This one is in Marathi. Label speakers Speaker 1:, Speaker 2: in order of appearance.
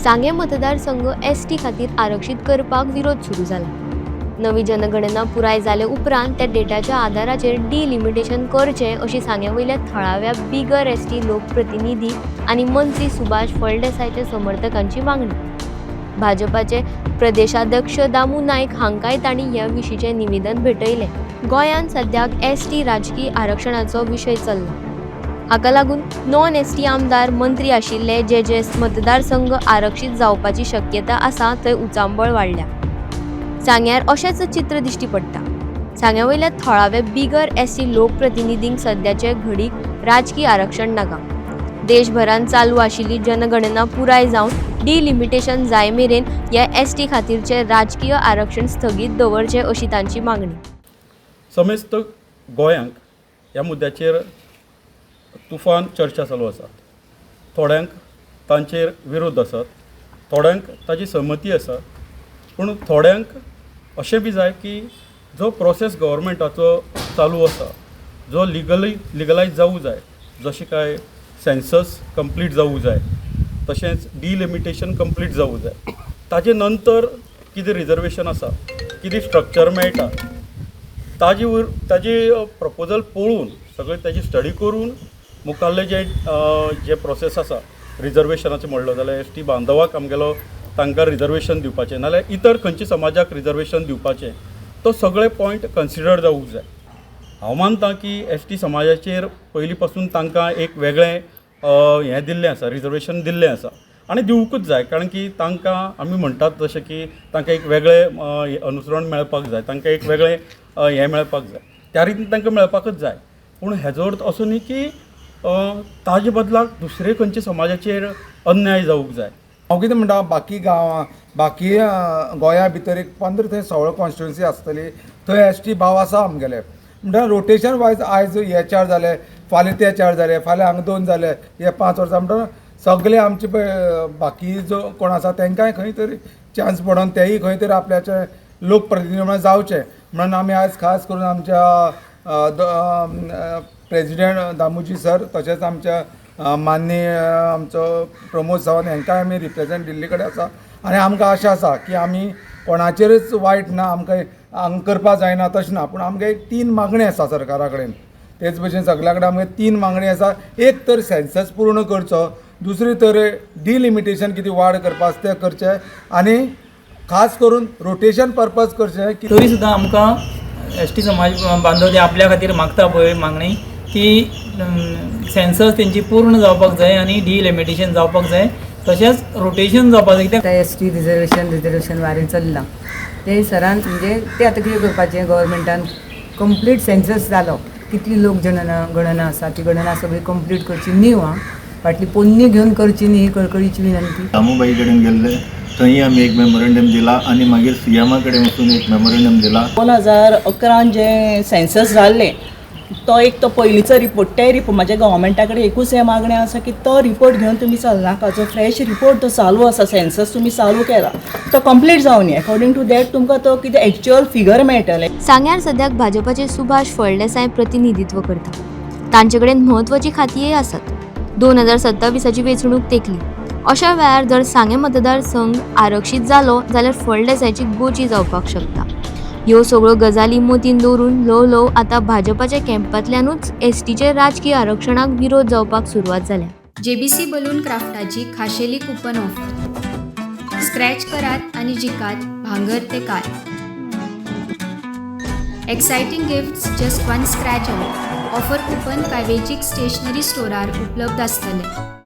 Speaker 1: सांगे मतदारसंघ एसटी खातीर आरक्षीत करपाक विरोध सुरू जाला। नवी जनगणना पुराय जाले उपरांत त्या डेटाच्या आदाराचेर डिलिमिटेशन करचे अशी सांग्यावयल्या थळाव्या बिगर एसटी लोकप्रतिनिधी आनी मंत्री सुभाष फळदेसायच्या समर्थकांची मागणी। भाजपाचे प्रदेशाध्यक्ष दामू नायक हांकाय तांणी ह्या विशींचे निवेदन भेटयले। गोंयांत सद्याक एसटी राजकीय आरक्षणाचो विशय चल्ला। हाका लागून नॉन एसटी आमदार मंत्री आशिल्ले जे मतदारसंघ आरक्षीत जावपाची शक्यता आसा थंय उचांबळ वाडल्या। सांग्यार अशेंच चित्र दिश्टी पडटा। सांग्यावयल्या थळावे बिगर एसटी लोकप्रतिनिधींक सद्याचे घडीक राजकीय आरक्षण नाका। देशभरांत चालू आशिल्ली जनगणना पुराय जावन डिलिमिटेशन जाय मेरेन ह्या एसटी खातीरचे राजकीय आरक्षण स्थगीत दवरचे अशी तांची मागणी।
Speaker 2: समेस्त गोंयांक ह्या मुद्द्याचेर तुफान चर्चा चालू आसा। थोड्यांक तांचेर विरोध आसात, थोड्यांक ताची सहमती आसा, पूण थोड्यांक अशें बी जाय की जो प्रोसेस गव्हर्मेंटाचो चालू आसा, जो लिगलायज जावूं जाय, जशें काय सेन्सस कंप्लीट जावूं जाय, तशेंच डिलिमिटेशन कंप्लीट जावूं जाय, ताजे नंतर कितें रिजर्वेशन आसा, कितें स्ट्रक्चर मेळटा, ताजी प्रपोजल पळोवन सगळें ताजी स्टडी करून मुखाल्ले जे प्रोसेस आसा रिजर्वेशनाचें म्हणलो जाल्यार एसटी बांधवाक आमगेलो तांकां रिजर्वेशन दिवपाचें नाल्यार इतर खंयच्या समाजाक रिजर्वेशन दिवपाचें, तो सगळे पॉयंट कन्सिडर जावूंक जाय। हांव मानतां की एसटी समाजाचेर पयलीं पासून तांकां एक वेगळें हें दिल्लें आसा, रिजर्वेशन दिल्लें आसा आनी दिवूंकूच जाय, कारण की तांकां आमी म्हणटात जशें की तांकां एक वेगळें अनुसरण मेळपाक जाय, तांकां एक वेगळें हें मेळपाक जाय, त्या रितीन तांकां मेळपाकच जाय। पूण हेजो अर्थ असो न्ही की ताजे बदलाक दुसरे खंयच्या समाजाचेर अन्याय जावूंक जाय।
Speaker 3: हांव कितें म्हणटा, बाकी गांवां बाकी गोंया भितर एक 15 थंय 16 कॉन्स्टिट्युन्सी आसतली, थंय एसटी भाव आसा आमगेले। म्हणटा रोटेशन वायज आयज हे 4 जाले, फाल्यां ते 4 जाले, फाल्यां हांगा 2 जाले, हे 5 वर्सां म्हणटा सगळे आमचे बाकी जो कोण आसा तांकांय खंय तरी चान्स पडोन तेय खंय तरी आपल्याचे लोकप्रतिनिधी म्हणून जावचे म्हणून आमी आयज खास करून आमच्या प्रेजिडेंट दामूजी सर तशेंच आमच्या माननीय आमचो प्रमोद सावंत हांकांय आमी रिप्रेजेंट दिल्ले कडेन आसा आनी आमकां आशा आसा की आमी कोणाचेरच वायट ना, आमकां हांगा करपाक जायना तशें ना, पूण आमकां एक 3 मागणी आसा सरकारा कडेन। तेच भशेन सगल्या कडेन आमकां 3 मागणी आसा। एक तर सेन्सस पूर्ण करचो, दुसरी तर डिलिमिटेशन कितें वाड करपाक तें करचें आनी खास करून रोटेशन पर्पज करचें।
Speaker 4: तरी सुद्दां आमकां एसटी समाज बांधव जे आपल्या खातीर मागता पळय मागणी, ती सेन्सस तेंची पूर्ण जावपाक जाय आनी डिलिमिटेशन जावपाक जाय, तशेंच रोटेशन जावपाक जाय।
Speaker 5: आतां एसटी रिजर्वेशन वारें चल्लां ते सरान म्हणजे ते आतां कितें करपाचें, गव्हर्मेंटान कंप्लीट सेन्सस जालो, कितली लोक गणना आसा ती गणना सगळी कंप्लीट करची न्यू फाटली पोन्नी घेवन करची न्ही, ही कळकळीची विनंती।
Speaker 6: दामूबाई कडेन गेल्ले, थंय आमी एक मेमोरेंडम दिला आनी मागीर सीएमा कडेन वचून एक मेमोरेंडम दिला।
Speaker 7: 2011 जे सेन्सस जाल्ले तो एक तो पयलींचो रिपोर्ट, ते रिपोर्ट म्हाज्या गव्हर्मेंटा कडेन एकूच हे मागणें आसा की तो रिपोर्ट घेवन तुमी चलनाका, जो फ्रेश रिपोर्ट तो चालू आसा, सेन्सस तुमी चालू केला तो कंप्लीट जावन अकॉर्डिंग टू दॅट तुमकां तो कितें एक्चुअल फिगर मेळटले।
Speaker 1: सांग्यार सद्याक भाजपाचे सुभाष फळदेसाय प्रतिनिधित्व करता। तांचे कडेन म्हत्वाची खातींय आसात। 2027ची वेंचणूक तेंकली। अशा वेळार जर सांगे मतदारसंघ आरक्षीत जालो जाल्यार फळदेसायची गोची जावपाक शकता। ह्यो सगळ्यो गजाली मतीन दवरून ल्हव आतां भाजपाच्या कॅम्पांतल्यानूच एसटीचे राजकीय आरक्षणाक विरोध जावपाक सुरवात जाल्या।
Speaker 8: जेबीसी बलून क्राफ्टाची खाशेली कूपन ऑफर। स्क्रॅच करात आणि जिकात भांगर ते car. Exciting gifts just one scratch away. Offer coupon काय वेंचीक स्टेशनरी स्टोरार उपलब्ध आसतले।